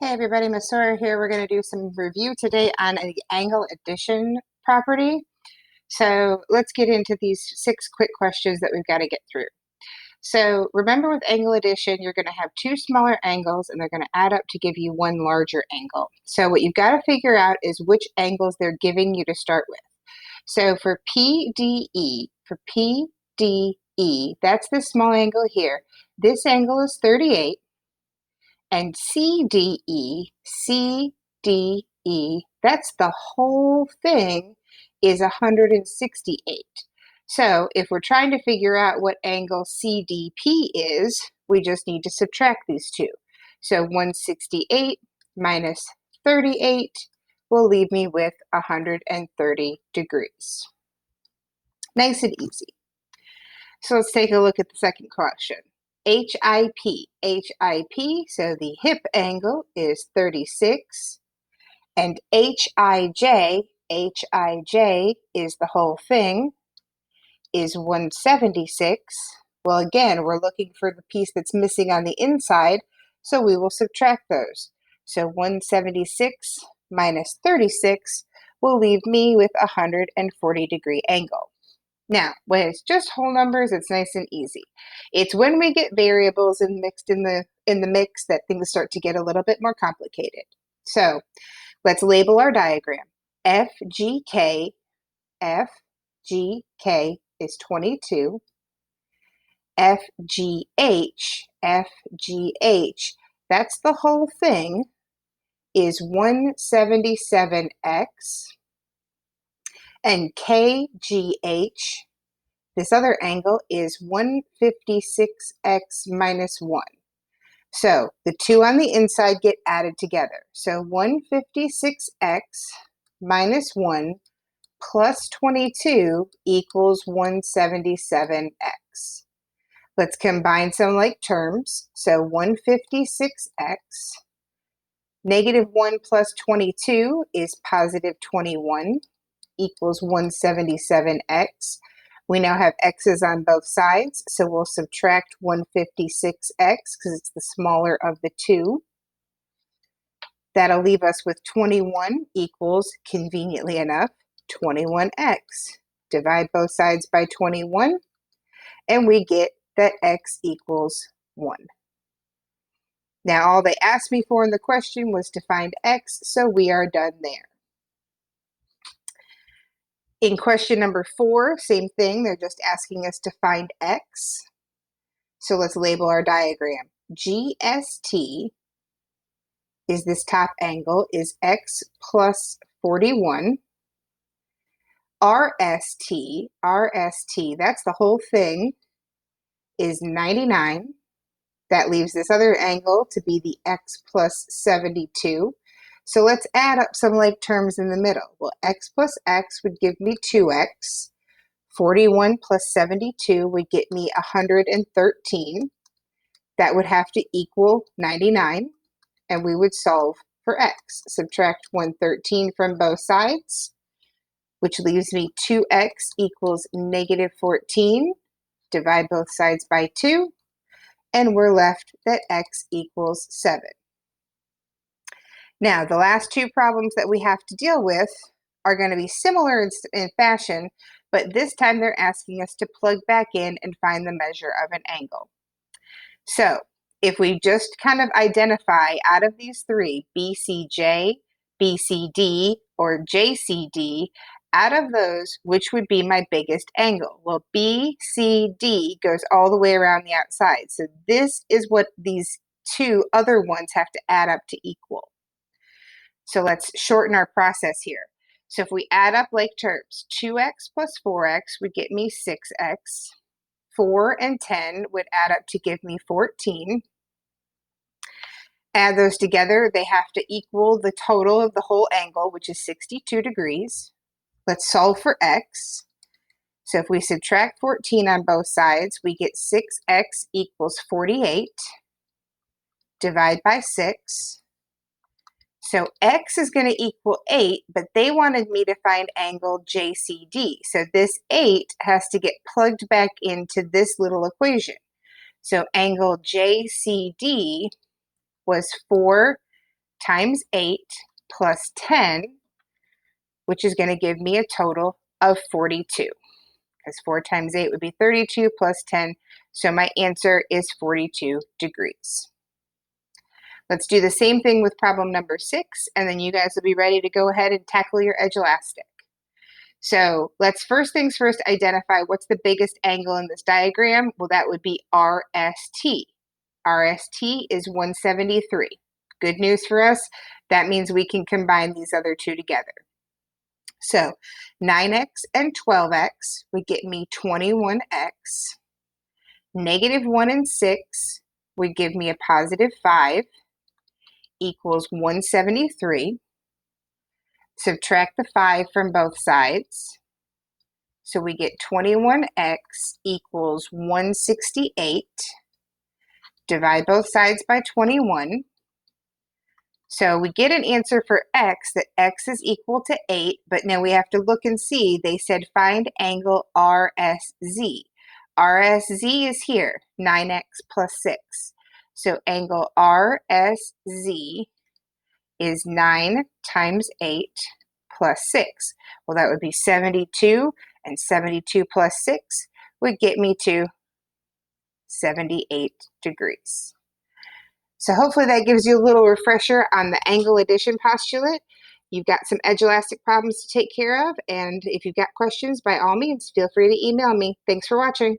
Hey everybody, Ms. Sawyer here. We're going to do some review today on the angle addition property. So let's get into these 6 quick questions that we've got to get through. So remember, with angle addition, you're going to have 2 smaller angles and they're going to add up to give you 1 larger angle. So what you've got to figure out is which angles they're giving you to start with. So for PDE, that's this small angle here. This angle is 38. And CDE, that's the whole thing, is 168. So if we're trying to figure out what angle CDP is, we just need to subtract these two. So 168 minus 38 will leave me with 130 degrees. Nice and easy. So let's take a look at the second question. HIP, so the hip angle is 36, and HIJ is the whole thing, is 176. Well, again, we're looking for the piece that's missing on the inside, so we will subtract those. So 176 minus 36 will leave me with a 140-degree angle. Now, when it's just whole numbers, it's nice and easy. It's when we get variables mixed in the mix that things start to get a little bit more complicated. So let's label our diagram. FGK is 22. FGH, that's the whole thing, is 177x. And KGH, this other angle, is 156x minus 1. So the two on the inside get added together. So 156x minus 1 plus 22 equals 177x. Let's combine some like terms. So 156x, negative 1 plus 22 is positive 21. Equals 177x. We now have x's on both sides, so we'll subtract 156x because it's the smaller of the two. That'll leave us with 21 equals, conveniently enough, 21x. Divide both sides by 21, and we get that x equals 1. Now, all they asked me for in the question was to find x, so we are done there. In question number 4, same thing. They're just asking us to find x. So let's label our diagram. GST is this top angle, is x plus 41. RST, that's the whole thing, is 99. That leaves this other angle to be the x plus 72. So let's add up some like terms in the middle. Well, x plus x would give me 2x. 41 plus 72 would get me 113. That would have to equal 99, and we would solve for x. Subtract 113 from both sides, which leaves me 2x equals negative 14. Divide both sides by 2, and we're left that x equals 7. Now, the last 2 problems that we have to deal with are going to be similar in fashion, but this time they're asking us to plug back in and find the measure of an angle. So if we just kind of identify out of these 3, BCJ, BCD, or JCD, out of those, which would be my biggest angle? Well, BCD goes all the way around the outside. So this is what these 2 other ones have to add up to equal. So let's shorten our process here. So if we add up like terms, 2x plus 4x would get me 6x. 4 and 10 would add up to give me 14. Add those together, they have to equal the total of the whole angle, which is 62 degrees. Let's solve for x. So if we subtract 14 on both sides, we get 6x equals 48. Divide by 6. So x is going to equal 8, but they wanted me to find angle JCD. So this 8 has to get plugged back into this little equation. So angle JCD was 4 times 8 plus 10, which is going to give me a total of 42. Because 4 times 8 would be 32 plus 10. So my answer is 42 degrees. Let's do the same thing with problem number 6, and then you guys will be ready to go ahead and tackle your edge elastic. So let's first things first identify what's the biggest angle in this diagram. Well, that would be RST. RST is 173. Good news for us. That means we can combine these other two together. So 9x and 12x would get me 21x. Negative 1 and 6 would give me a positive 5 equals 173. Subtract the 5 from both sides. So we get 21x equals 168. Divide both sides by 21. So we get an answer for x, that x is equal to 8, but now we have to look and see. They said find angle RSZ. RSZ is here, 9x plus 6. So angle RSZ is 9 times 8 plus 6. Well, that would be 72, and 72 plus 6 would get me to 78 degrees. So hopefully that gives you a little refresher on the angle addition postulate. You've got some edge elastic problems to take care of, and if you've got questions, by all means, feel free to email me. Thanks for watching.